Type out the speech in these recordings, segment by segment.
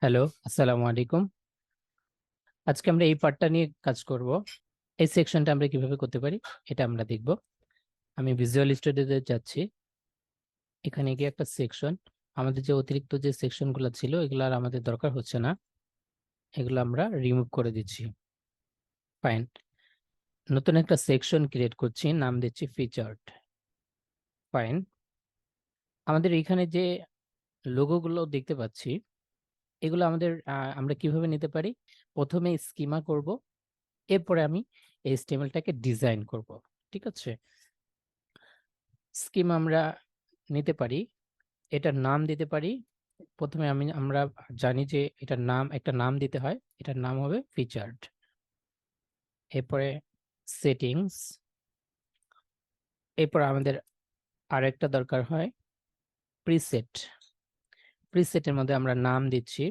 Hello, আসসালামু আলাইকুম। আজকে আমরা এই পার্টটা নিয়ে কাজ করব। এই সেকশনটা আমরা কিভাবে করতে পারি এটা আমরা দেখব। আমি ভিজুয়াল স্টুডিওতে যাচ্ছি। এখানে গিয়ে একটা সেকশন, আমাদের যে অতিরিক্ত যে সেকশনগুলো ছিল এগুলো আর আমাদের দরকার হচ্ছে না, এগুলো আমরা রিমুভ করে দিচ্ছি। ফাইন। নতুন একটা সেকশন ক্রিয়েট করছি, নাম দিচ্ছি ফিচার্ড। ফাইন। আমাদের এখানে যে লোগোগুলো দেখতে পাচ্ছি এগুলো আমাদের আমরা কিভাবে নিতে পারি? প্রথমে স্কিমা করব, এরপরে আমি এইচটিএমএলটাকে ডিজাইন করব। ঠিক আছে, স্কিম আমরা নিতে পারি, এটার নাম দিতে পারি। প্রথমে আমরা জানি যে এটার নাম, একটা নাম দিতে হয়, এটার নাম হবে ফিচার্ড। এরপরে সেটিংস, এরপর আমাদের আরেকটা দরকার হয় প্রিসেট। প্রিসেটের মধ্যে আমরা নাম দিচ্ছি,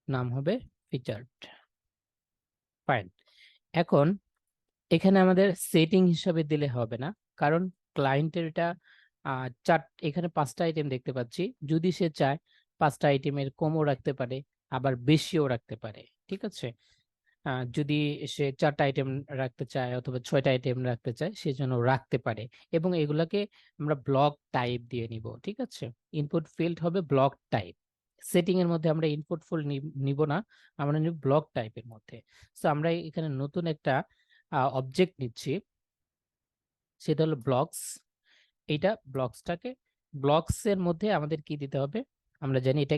নাম হবে ফিচার্ড। ফাইন। এখন এখানে আমাদের সেটিং হিসাবে দিলে হবে না, কারণ ক্লায়েন্টের এটা এখানে 5টা আইটেম দেখতে পাচ্ছি। যদি সে চায় 5টা আইটেমের কমও রাখতে পারে, আবার বেশিও রাখতে পারে। ঠিক আছে, যদি সে 4টা আইটেম রাখতে চায় অথবা 6টা আইটেম রাখতে চায় সেজন্য রাখতে পারে। এবং এগুলাকে আমরা ব্লক টাইপ দিয়ে নিব। ঠিক আছে, ইনপুট ফিল্ড হবে ব্লক টাইপ। সেটিং এর মধ্যে আমরা ইনপুট ফিল্ড নিব না, আমরা নিব ব্লক টাইপের মধ্যে। সো আমরা এখানে নতুন একটা অবজেক্ট নিচ্ছি, সেটা হলো ব্লকস। এইটা ব্লকসটাকে, ব্লকস এর মধ্যে আমাদের কি দিতে হবে? আমরা জানি এটা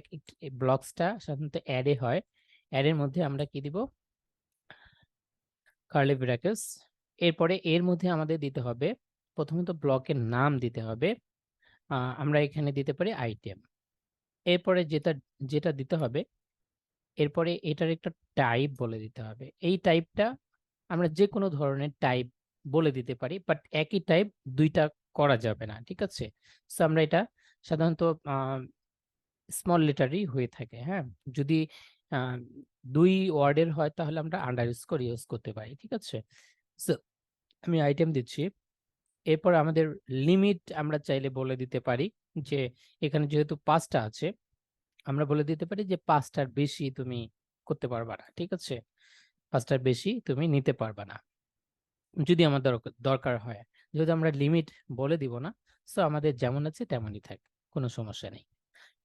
ব্লকসটা সাধারণত অ্যারে হয়। অ্যারের মধ্যে আমরা কি দিব? Curly brackets. এরপরে এর মধ্যে আমাদের দিতে হবে, প্রথমত ব্লকের নাম দিতে হবে। আমরা এখানে দিতে পারি আইটেম। এরপরে যেটা যেটা দিতে হবে, এরপরে এটার একটা টাইপ বলে দিতে হবে। এই টাইপটা আমরা যে কোনো ধরনের টাইপ বলে দিতে পারি, বাট একই টাইপ দুইটা করা যাবে না। ঠিক আছে, সো আমরা এটা সাধারণত স্মল লেটারই হয়ে থাকে। হ্যাঁ, যদি আহ, 2 ওয়ার্ডের হয় তাহলে আমরা আন্ডারস্কোর ইউজ করতে পারি। ঠিক আছে, সো আমি আইটেম দিচ্ছি। এরপর আমাদের লিমিট আমরা চাইলে বলে দিতে পারি যে এখানে যেহেতু 5টা আছে, আমরা বলে দিতে পারি যে 5টার বেশি তুমি করতে পারবা না। ঠিক আছে, 5টার বেশি তুমি নিতে পারবা না যদি আমার দরকার হয়। যদি আমরা লিমিট বলে দিব না, সো আমাদের যেমন আছে তেমনই থাকে, কোনো সমস্যা নেই।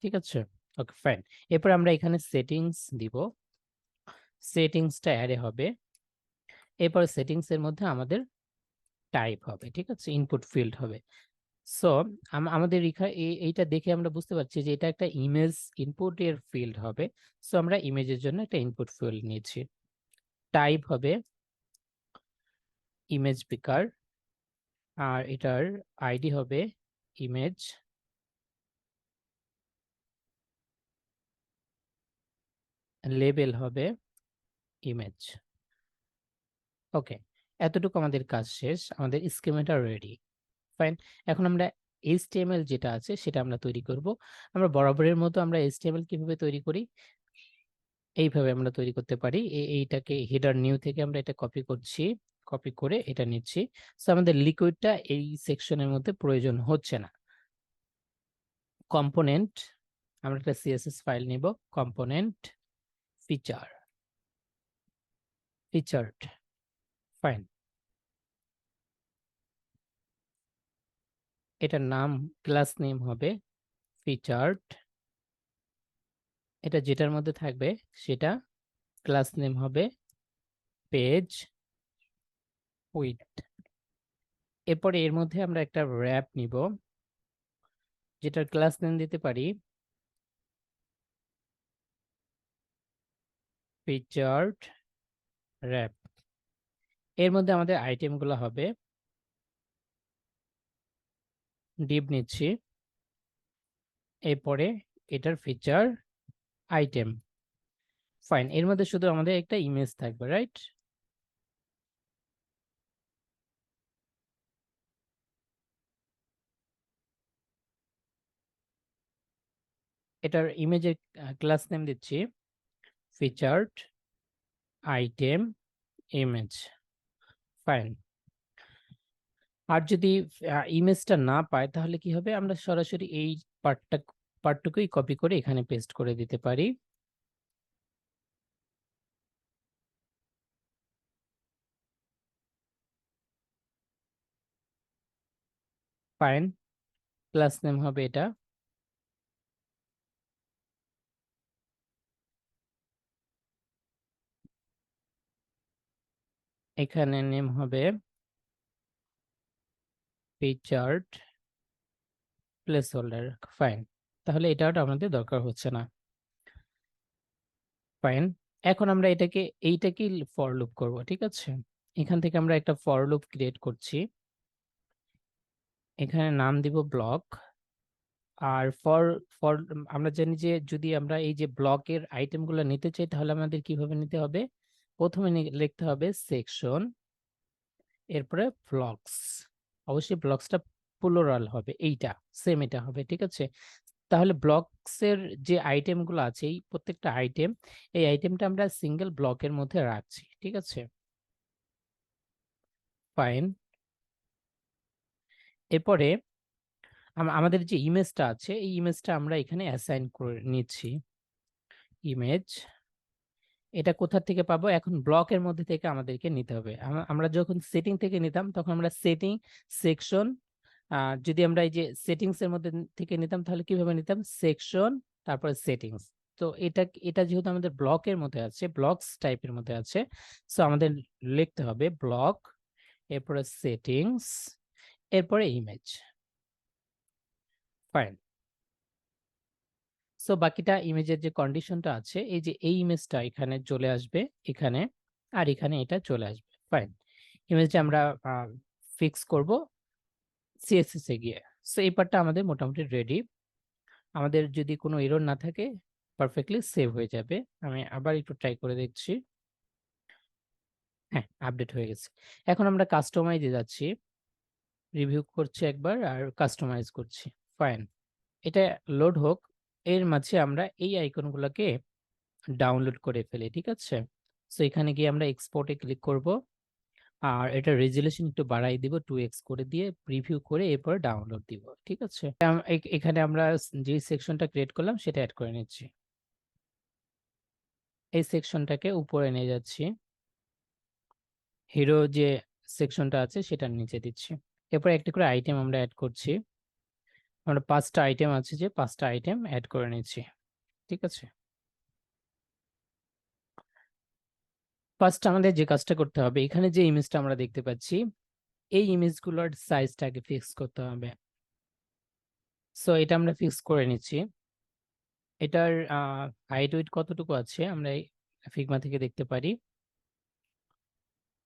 ঠিক আছে, ওকে ফাইন। এরপর আমরা এখানে সেটিংস দিব, সেটিংসটা অ্যারে হবে। এরপর সেটিংস এর মধ্যে আমাদের টাইপ হবে। ঠিক আছে, ইনপুট ফিল্ড হবে। সো আমাদের এইটা দেখে আমরা বুঝতে পারছি যে এটা একটা ইমেজ ইনপুট এর ফিল্ড হবে। সো আমরা ইমেজের জন্য একটা ইনপুট ফিল্ড নিয়েছি। টাইপ হবে ইমেজ পিকার, আর এটার আইডি হবে ইমেজ। লেবেল হবে ইমেজ। ওকে, এতটুকু আমাদের কাজ শেষ, আমাদের স্কিমাটা রেডি। ফাইন। এখন আমরা এইচটিএমএল যেটা আছে সেটা আমরা তৈরি করব। আমরা বরাবরের মতো আমরা এইচটিএমএল কিভাবে তৈরি করি, এইভাবে আমরা তৈরি করতে পারি। এইটাকে হেডার নিউ থেকে আমরা এটা কপি করছি, কপি করে এটা নিচ্ছি। সো আমাদের লিকুইডটা এই সেকশনের মধ্যে প্রয়োজন হচ্ছে না। কম্পোনেন্ট, আমরা একটা সিএসএস ফাইল নিব, কম্পোনেন্ট ফিচার, ফিচার্ড। ফাইন। এটার নাম, ক্লাস নেম হবে ফিচার্ড। এটা যেটার মধ্যে থাকবে সেটা ক্লাস নেম হবে পেজ উইথ। এরপরে এর মধ্যে আমরা একটা র্যাপ নিব, যেটার ক্লাস নেম দিতে পারি ফিচার্ড র্যাপ। এর মধ্যে আমাদের আইটেমগুলো হবে, ডিভ নিচ্ছি, এরপরে এটার ফিচার আইটেম। ফাইন। এর মধ্যে শুধু আমাদের একটা ইমেজ থাকবে, রাইট? এটার ইমেজের ক্লাস নেম দিচ্ছি ফিচার্ড আইটেম ইমেজ। ফাইন। আর যদি ইমেজটা না পায় তাহলে কি হবে? আমরা সরাসরি এই পার্টটা পার্টটুকুই কপি করে এখানে পেস্ট করে দিতে পারি। ফাইন, ক্লাস নেম হবে এটা। এখানে নেম হবে ফিচার্ড প্লেস হোল্ডার। ফাইন, তাহলে এটাও আমাদের দরকার হচ্ছে না। ফাইন, এখন আমরা এইটাকেই ফর লুপ করব, ঠিক আছে। এখান থেকে আমরা একটা ফর লুপ ক্রিয়েট করছি। এখানে নাম দিব ব্লক। আর ফর ফর আমরা জানি যে যদি আমরা এই যে ব্লকের আইটেমগুলো নিতে চাই তাহলে আমাদের কিভাবে নিতে হবে, প্রথমে লিখতে হবে সেকশন, এরপরে ব্লকস। অবশ্যই ব্লকসটা প্লুরাল হবে, এইটা সেম এটা হবে, ঠিক আছে। তাহলে ব্লকসের যে আইটেমগুলো আছে, এই প্রত্যেকটা আইটেম, এই আইটেমটা আমরা সিঙ্গেল ব্লকের মধ্যে রাখছি, ঠিক আছে। ফাইন, এরপরে আমাদের যে ইমেজটা আছে এই ইমেজটা আমরা এখানে অ্যাসাইন করে নিচ্ছি। ইমেজ, এটা কোথা থেকে পাবো, এখন ব্লকের মধ্যে থেকে আমাদেরকে নিতে হবে। আমরা যখন সেটিং থেকে নিতাম তখন আমরা সেটিং, সেকশন, যদি আমরা এই যে সেটিংস এর মধ্যে থেকে নিতাম তাহলে কিভাবে নিতাম, সেকশন তারপরে সেটিংস। তো এটা এটা যেহেতু আমাদের ব্লকের মধ্যে আছে, ব্লকস টাইপের মধ্যে আছে, সো আমাদের লিখতে হবে ব্লক, এরপরে সেটিংস, এরপরে ইমেজ। ফাইন, সো বাকিটা ইমেজের যে কন্ডিশনটা আছে, এই যে এই ইমেজটা এখানে চলে আসবে এখানে, আর এখানে এটা চলে আসবে। ফাইন, ইমেজটা আমরা ফিক্স করব সিএসএস এ গিয়ে। সো এই পার্টটা আমাদের মোটামুটি রেডি। আমাদের যদি কোনো এরর না থাকে পারফেক্টলি সেভ হয়ে যাবে। আমি আবার একটু ট্রাই করে দেখছি। হ্যাঁ, আপডেট হয়ে গেছে। এখন আমরা কাস্টমাইজে যাচ্ছি, রিভিউ করছি একবার আর কাস্টমাইজ করছি। ফাইন, এটা লোড হোক, এর মাঝে আমরা এই আইকনগুলোকে ডাউনলোড করে ফেলি, ঠিক আছে। সো এখানে গিয়ে আমরা এক্সপোর্টে ক্লিক করব, আর এটা রেজুলেশন একটু বাড়াই দিব, 2x করে দিয়ে প্রিভিউ করে এরপর ডাউনলোড দিব, ঠিক আছে। এখানে আমরা যে সেকশনটা ক্রিয়েট করলাম সেটা অ্যাড করে নিচ্ছি। এই সেকশনটাকে উপরে নিয়ে যাচ্ছি, হিরো যে সেকশনটা আছে সেটার নিচে দিচ্ছি। এরপর একটা করে আইটেম আমরা অ্যাড করছি। আমরা 5টা আইটেম আছে, যে 5টা আইটেম অ্যাড করে নিচ্ছি, ঠিক আছে। ফার্স্ট আমাদের যে কাজটা করতে হবে, এখানে যে ইমেজটা আমরা দেখতে পাচ্ছি এই ইমেজগুলোর সাইজটাকে ফিক্স করতে হবে। সো এটা আমরা ফিক্স করে নিচ্ছি। এটার হাইট উইডথ কতটুকু আছে আমরা ফিগমা থেকে দেখতে পারি,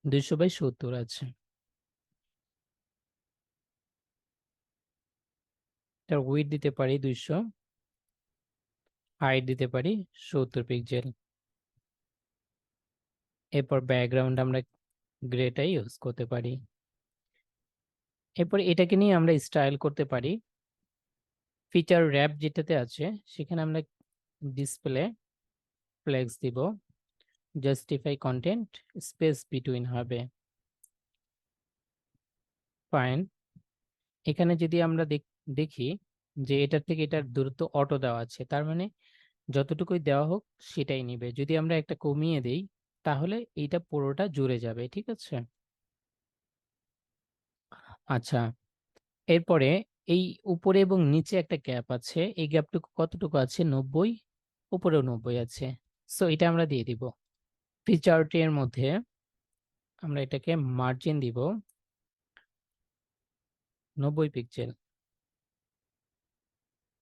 200/70 আছে। এটার উইডথ দিতে পারি 200, হাইট দিতে পারি 70 পিক্সেল। এরপর ব্যাকগ্রাউন্ড আমরা গ্রেটাই ইউজ করতে পারি। এরপর এটাকে নিয়ে আমরা স্টাইল করতে পারি। ফিচার র্যাপ যেটাতে আছে সেখানে আমরা ডিসপ্লে ফ্লেক্স দিব, জাস্টিফাই কন্টেন্ট স্পেস বিটুইন হবে। ফাইন, এখানে যদি আমরা দেখি যে এটার থেকে এটার দূরত্ব অটো দেওয়া আছে, তার মানে যতটুকুই দেওয়া হোক সেটাই নিবে। যদি আমরা একটা কমিয়ে দেই তাহলে এইটা পুরোটা জুড়ে যাবে, ঠিক আছে। আচ্ছা, এরপরে এই উপরে এবং নিচে একটা গ্যাপ আছে, এই গ্যাপটুকু কতটুকু আছে, 90, উপরেও 90 আছে। সো এটা আমরা দিয়ে দিব। ফিচারটির মধ্যে আমরা এটাকে মার্জিন দিব 90 পিক্সেল।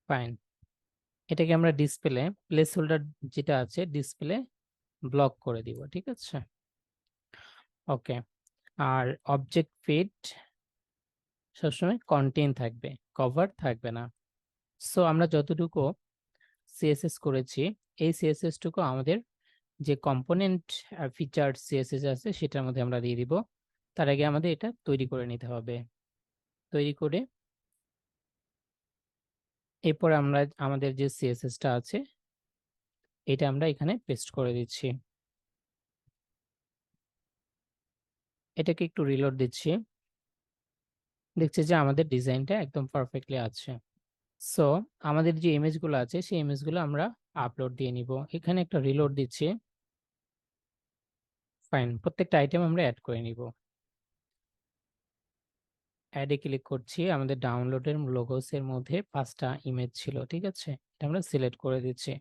ফাইন, এটাকে আমরা ডিসপ্লে প্লেস হোল্ডার যেটা আছে ডিসপ্লে ব্লক করে দিব, ঠিক আছে। ওকে, আর অবজেক্ট ফিট সবসময় কন্টেইন থাকবে, কভার থাকবে না। সো আমরা যতটুকু সিএসএস করেছি এই সিএসএস টুকু আমাদের যে কম্পোনেন্ট ফিচার সিএসএস আছে সেটার মধ্যে আমরা দিয়ে দিব। তার আগে আমাদের এটা তৈরি করে নিতে হবে। তৈরি করে এরপর আমরা আমাদের যে সিএসএসটা আছে এটা আমরা এখানে পেস্ট করে দিচ্ছি। এটাকে একটু রিলোড দিচ্ছি, দেখছি যে আমাদের ডিজাইনটা একদম পারফেক্টলি আছে। সো আমাদের যে ইমেজগুলো আছে সেই ইমেজগুলো আমরা আপলোড দিয়ে নিব। এখানে একটা রিলোড দিচ্ছি। ফাইন, প্রত্যেকটা আইটেম আমরা অ্যাড করে নিব। অ্যাডে ক্লিক করছি। আমাদের ডাউনলোডের লোগোস এর মধ্যে 5টা ইমেজ ছিল, ঠিক আছে, এটা আমরা সিলেক্ট করে দিচ্ছি।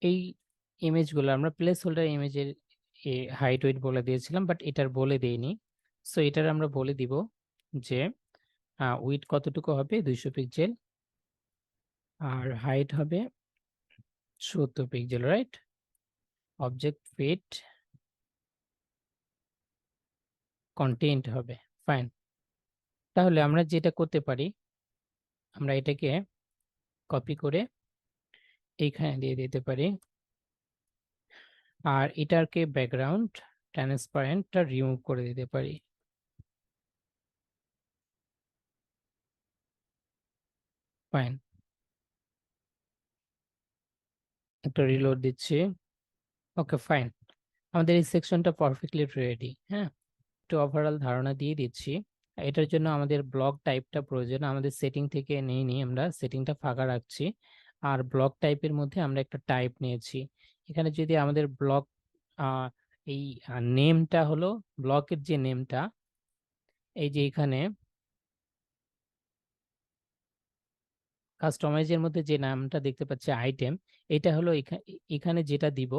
এই ইমেজগুলো আমরা প্লেস হোল্ডার ইমেজের হাইট ওয়েট বলে দিয়েছিলাম, বাট এটার বলে দেইনি। সো এটার আমরা বলে দিব যে উইডথ কতটুকু হবে 200 পিক্সেল, আর হাইট হবে 70 pixel, right. Object fit content হবে। ফাইন, তাহলে আমরা যেটা করতে পারি, আমরা এটাকে কপি করে এইখানে দিয়ে দিতে পারি, আর এটাকে ব্যাকগ্রাউন্ড ট্রান্সপারেন্টটা রিমুভ করে দিতে পারি। ফাইন, একটা রিলোড দিচ্ছি। ওকে, ফাইন, আমাদের এই সেকশনটা পারফেক্টলি রেডি। হ্যাঁ, একটু ওভারঅল ধারণা দিয়ে দিচ্ছি। এটার জন্য আমাদের ব্লক টাইপটা প্রয়োজন, আমাদের সেটিং থেকে নিয়ে আমরা সেটিংটা ফাঁকা রাখছি। আর ব্লক টাইপের মধ্যে আমরা একটা টাইপ নিয়েছি। এখানে যদি আমাদের ব্লক এই নেমটা হলো ব্লকের যে নেমটা, এই যে এখানে কাস্টমাইজের মধ্যে যে নামটা দেখতে পাচ্ছি আইটেম, এটা হলো এখানে যেটা দিব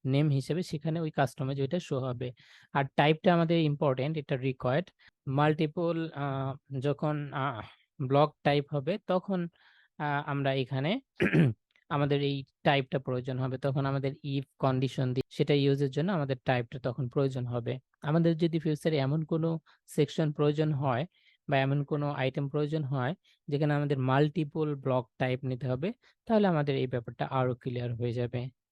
নেম হিসেবে, সেখানে ওই কাস্টমাইজ ওইটা শো হবে। আর টাইপটা আমাদের ইম্পর্টেন্ট, এটা রিকোয়ার্ড। মাল্টিপল যখন ব্লক টাইপ হবে তখন আমরা এখানে আমাদের এই টাইপটা প্রয়োজন হবে, তখন আমাদের ইফ কন্ডিশন দিয়ে সেটা ইউজের জন্য আমাদের টাইপটা তখন প্রয়োজন হবে। আমাদের যদি ফিউচারে এমন কোনো সেকশন প্রয়োজন হয় বা এমন কোনো আইটেম প্রয়োজন হয় যেখানে আমাদের মাল্টিপল ব্লক টাইপ নিতে হবে, তাহলে আমাদের এই ব্যাপারটা আরো ক্লিয়ার হয়ে যাবে।